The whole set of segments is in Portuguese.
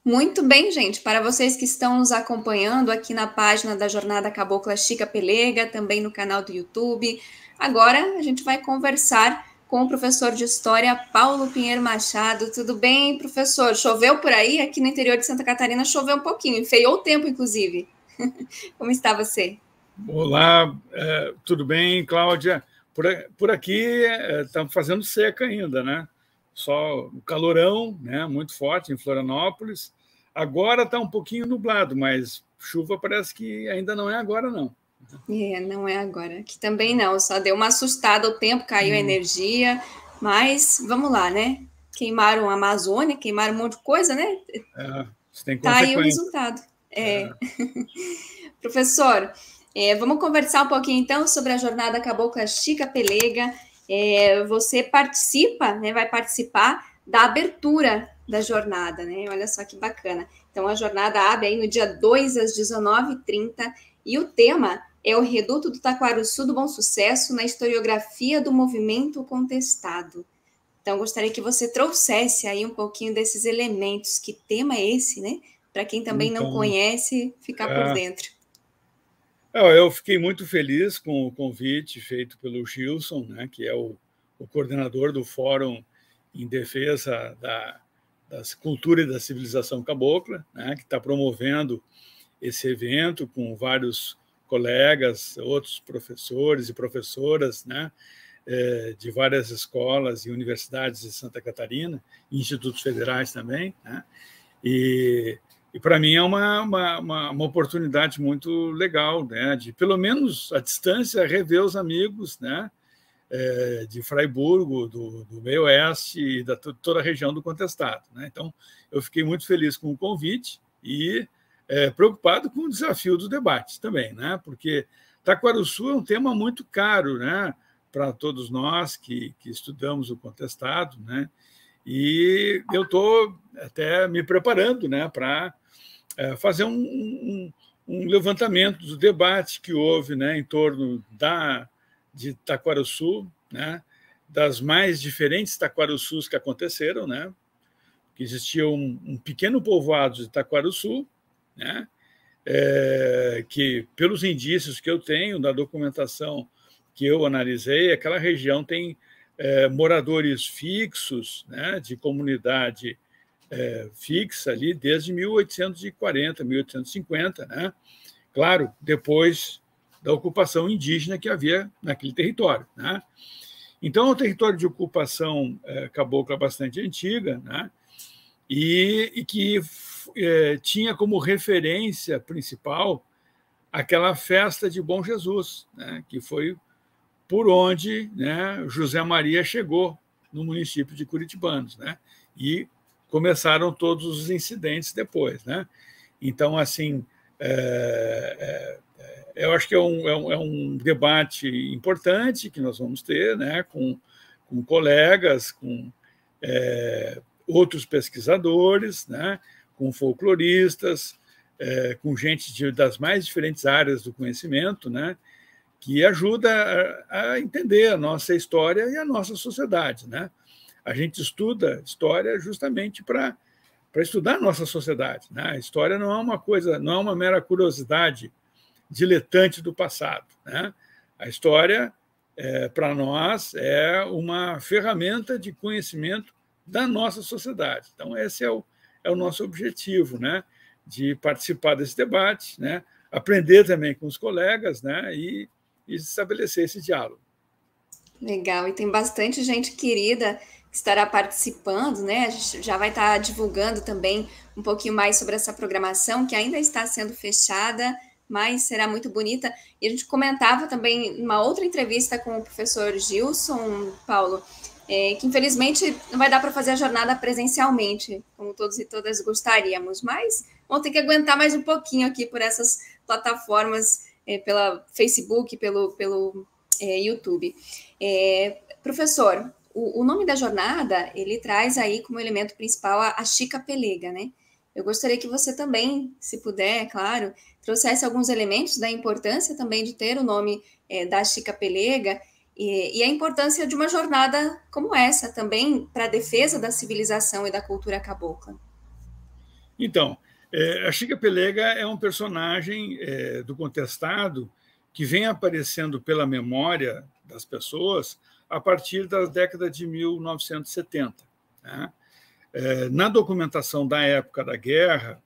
Muito bem, gente. Para vocês que estão nos acompanhando aqui na página da Jornada Cabocla Chica Pelega, também no canal do YouTube. Agora a gente vai conversar com o professor de História, Paulo Pinheiro Machado. Tudo bem, professor? Choveu por aí? Aqui no interior de Santa Catarina choveu um pouquinho, enfeiou o tempo, inclusive. Como está você? Olá, tudo bem, Cláudia? Por aqui estamos fazendo seca ainda, né? Só o calorão, né? Muito forte em Florianópolis. Agora está um pouquinho nublado, mas chuva parece que ainda não é agora, não. Não é agora. Aqui também não, só deu uma assustada o tempo, caiu a energia, mas vamos lá, né? Queimaram a Amazônia, queimaram um monte de coisa, né? Isso tem Tá aí o consequência. resultado. Professor, vamos conversar um pouquinho então sobre a Jornada Cabocla Chica Pelega. Você participa, né? Vai participar da abertura da jornada, né? Olha só que bacana. Então, a jornada abre aí no dia 2 às 19h30 e o tema é o Reduto do Taquarussu do Bom Sucesso na historiografia do movimento contestado. Então, gostaria que você trouxesse aí um pouquinho desses elementos. Que tema é esse, né? Para quem também não Então, conhece, ficar por dentro. eu fiquei muito feliz com o convite feito pelo Gilson, né, que é o coordenador do Fórum em Defesa da Cultura e da Civilização Cabocla, né, que está promovendo esse evento com vários colegas, outros professores e professoras, né, de várias escolas e universidades de Santa Catarina, institutos federais também, né, e para mim é uma oportunidade muito legal, né, de, pelo menos à distância, rever os amigos, né, de Fraiburgo, do meio oeste e da toda a região do Contestado, né? Então, eu fiquei muito feliz com o convite e preocupado com o desafio do debate também, né? Porque Taquarussu é um tema muito caro, né, para todos nós que estudamos o Contestado, né? E eu estou até me preparando, né, para fazer um levantamento do debate que houve, né, em torno de Taquarussu, né, das mais diferentes Taquarussus que aconteceram, né, que existia um pequeno povoado de Taquarussu, né, que, pelos indícios que eu tenho, da documentação que eu analisei, aquela região tem moradores fixos, né, de comunidade fixa ali desde 1840, 1850, né? Claro, depois da ocupação indígena que havia naquele território, né? Então, é um território de ocupação cabocla bastante antiga, né? E que tinha como referência principal aquela festa de Bom Jesus, né? Que foi por onde, né, José Maria chegou no município de Curitibanos, né? E começaram todos os incidentes depois, né? Então, assim, eu acho que é um debate importante que nós vamos ter, né, com colegas, com outros pesquisadores, né, com folcloristas, com gente das mais diferentes áreas do conhecimento, né, que ajuda a entender a nossa história e a nossa sociedade, né? A gente estuda história justamente para estudar a nossa sociedade, né? A história não é uma coisa, não é uma mera curiosidade diletante do passado, né? A história, para nós, é uma ferramenta de conhecimento da nossa sociedade. Então, esse é o nosso objetivo, né? De participar desse debate, né? Aprender também com os colegas, né? E estabelecer esse diálogo. Legal, e tem bastante gente querida que estará participando, né? A gente já vai estar divulgando também um pouquinho mais sobre essa programação, que ainda está sendo fechada, mas será muito bonita. E a gente comentava também numa outra entrevista com o professor Gilson, Paulo, que infelizmente não vai dar para fazer a jornada presencialmente, como todos e todas gostaríamos, mas vão ter que aguentar mais um pouquinho aqui por essas plataformas, pela Facebook, pelo YouTube. Professor, o nome da jornada, ele traz aí como elemento principal a Chica Pelega, né? Eu gostaria que você também, se puder, é claro, trouxesse alguns elementos da importância também de ter o nome da Chica Pelega e a importância de uma jornada como essa também para a defesa da civilização e da cultura cabocla. Então, a Chica Pelega é um personagem do contestado que vem aparecendo pela memória das pessoas a partir da década de 1970. Né? Na documentação da época da guerra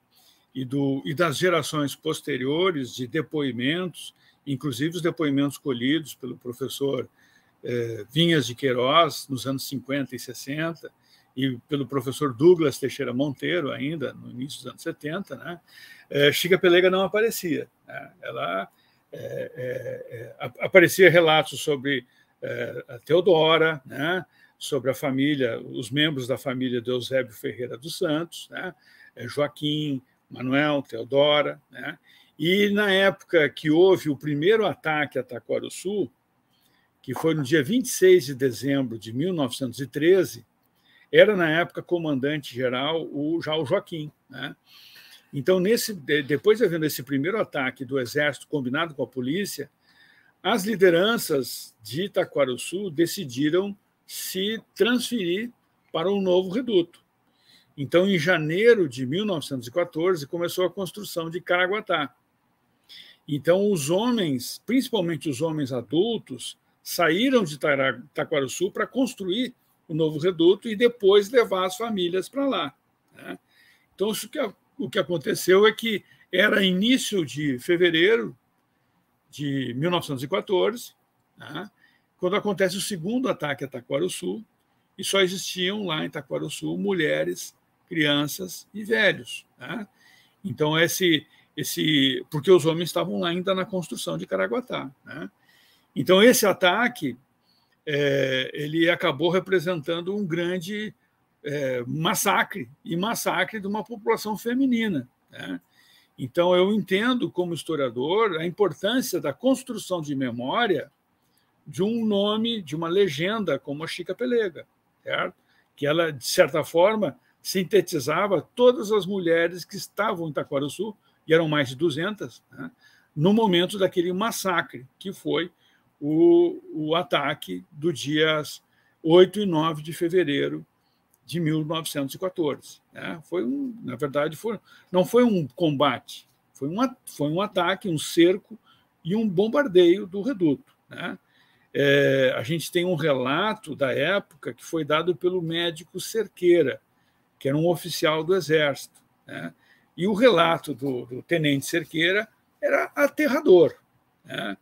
e das gerações posteriores de depoimentos, inclusive os depoimentos colhidos pelo professor Vinhas de Queiroz, nos anos 50 e 60, e pelo professor Douglas Teixeira Monteiro, ainda no início dos anos 70, né? Chica Pelega não aparecia. Né? Ela aparecia relatos sobre a Teodora, né? Sobre a família, os membros da família de Eusébio Ferreira dos Santos, né? Joaquim, Manuel, Teodora, né? E na época que houve o primeiro ataque a Taquarussu, que foi no dia 26 de dezembro de 1913, era, na época, comandante-geral já o Joaquim. Né? Então, depois de haver esse primeiro ataque do Exército combinado com a polícia, as lideranças de Taquarussu decidiram se transferir para um novo reduto. Então, em janeiro de 1914, começou a construção de Caraguatá. Então, os homens, principalmente os homens adultos, saíram de Taquarussu para construir o novo reduto e depois levar as famílias para lá. Né? Então, o que aconteceu é que era início de fevereiro de 1914, né? Quando acontece o segundo ataque a Taquarussu, e só existiam lá em Taquarussu mulheres, crianças e velhos. Né? Então, porque os homens estavam lá ainda na construção de Caraguatá. Né? Então, esse ataque ele acabou representando um grande massacre de uma população feminina. Né? Então, eu entendo, como historiador, a importância da construção de memória de um nome, de uma legenda como a Chica Pelega, certo? Que ela, de certa forma, sintetizava todas as mulheres que estavam em Taquarussu, e eram mais de 200, né? No momento daquele massacre, que foi o ataque do dias 8 e 9 de fevereiro de 1914. Né? Na verdade, não foi um combate, foi um ataque, um cerco e um bombardeio do reduto. Né? A gente tem um relato da época que foi dado pelo médico Cerqueira, que era um oficial do Exército. Né? E o relato do tenente Cerqueira era aterrador. Né?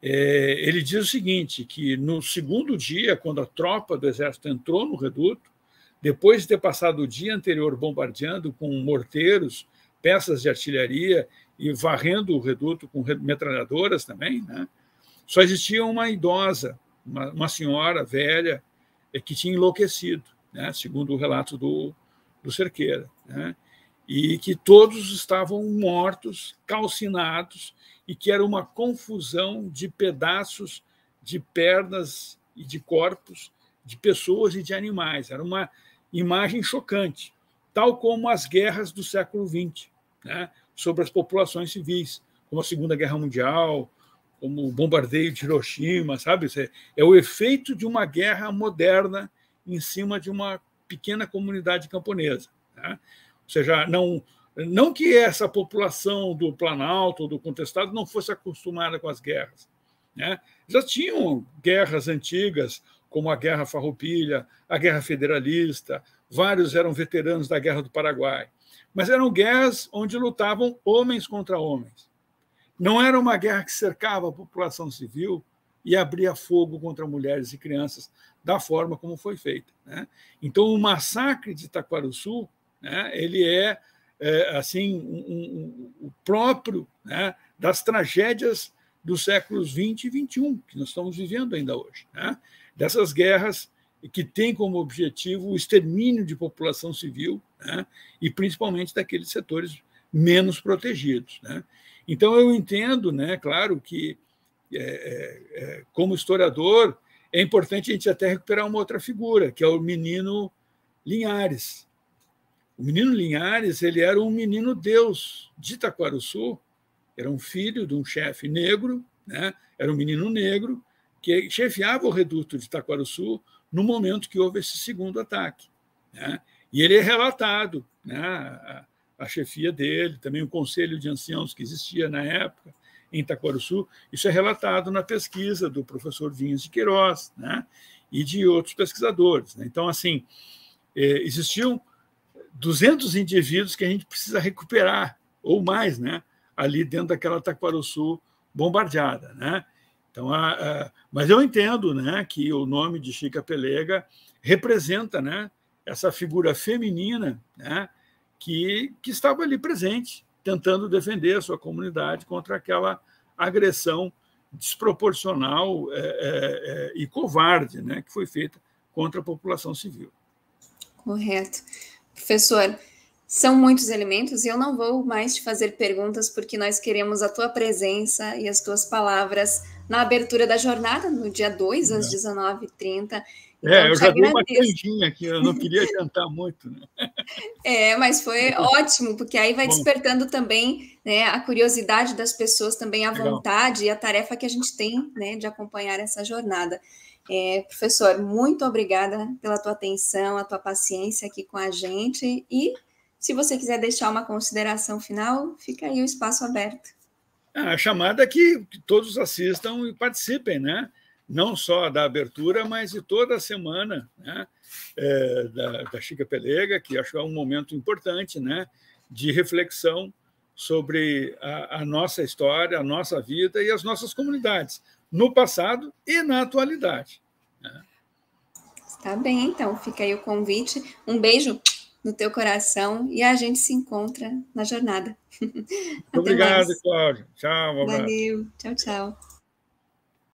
Ele diz o seguinte, que no segundo dia, quando a tropa do Exército entrou no reduto, depois de ter passado o dia anterior bombardeando com morteiros, peças de artilharia e varrendo o reduto com metralhadoras também, né? Só existia uma idosa, uma senhora velha, que tinha enlouquecido, né? Segundo o relato do Cerqueira. Né? E que todos estavam mortos, calcinados, e que era uma confusão de pedaços de pernas e de corpos de pessoas e de animais. Era uma imagem chocante, tal como as guerras do século XX, né, sobre as populações civis, como a Segunda Guerra Mundial, como o bombardeio de Hiroshima, sabe? É o efeito de uma guerra moderna em cima de uma pequena comunidade camponesa. Né? Ou seja, não que essa população do Planalto ou do Contestado não fosse acostumada com as guerras. Né? Já tinham guerras antigas, como a Guerra Farroupilha, a Guerra Federalista, vários eram veteranos da Guerra do Paraguai. Mas eram guerras onde lutavam homens contra homens. Não era uma guerra que cercava a população civil e abria fogo contra mulheres e crianças da forma como foi feita. Né? Então, o massacre de Taquarussu, né, ele assim o próprio, né, das tragédias dos séculos 20 e 21, que nós estamos vivendo ainda hoje. Né? Dessas guerras que têm como objetivo o extermínio de população civil, né, e principalmente daqueles setores menos protegidos. Né? Então, eu entendo, né, claro, que, como historiador, é importante a gente até recuperar uma outra figura, que é o menino Linhares. O menino Linhares, ele era um menino Deus de Taquarussu, era um filho de um chefe negro, né? Era um menino negro que chefiava o reduto de Taquarussu no momento que houve esse segundo ataque. Né? E ele é relatado, né? a chefia dele, também o conselho de anciãos que existia na época, em Itaquaruçu. Isso é relatado na pesquisa do professor Vinhas de Queiroz, né, e de outros pesquisadores, né? Então, assim, existiam 200 indivíduos que a gente precisa recuperar, ou mais, né, ali dentro daquela Itaquaruçu bombardeada, né? Então, mas eu entendo, né, que o nome de Chica Pelega representa, né, essa figura feminina, né, que estava ali presente, tentando defender a sua comunidade contra aquela agressão desproporcional e covarde, né, que foi feita contra a população civil. Correto. Professor, são muitos elementos e eu não vou mais te fazer perguntas porque nós queremos a tua presença e as tuas palavras na abertura da jornada, no dia 2, às 19h30. Então, eu já dei uma canjinha aqui, eu não queria adiantar muito, né? Mas foi ótimo, porque aí vai despertando também, né, a curiosidade das pessoas, também a vontade e a tarefa que a gente tem, né, de acompanhar essa jornada. Professor, muito obrigada pela tua atenção, a tua paciência aqui com a gente, e se você quiser deixar uma consideração final, fica aí o espaço aberto. A chamada é que todos assistam e participem, né? Não só da abertura, mas de toda a semana, né, da Chica Pelega, que acho que é um momento importante, né, de reflexão sobre a nossa história, a nossa vida e as nossas comunidades, no passado e na atualidade, né? Tá bem, então, fica aí o convite. Um beijo no teu coração e a gente se encontra na jornada. Muito obrigado, Cláudio. Tchau, um abraço. Valeu, tchau, tchau.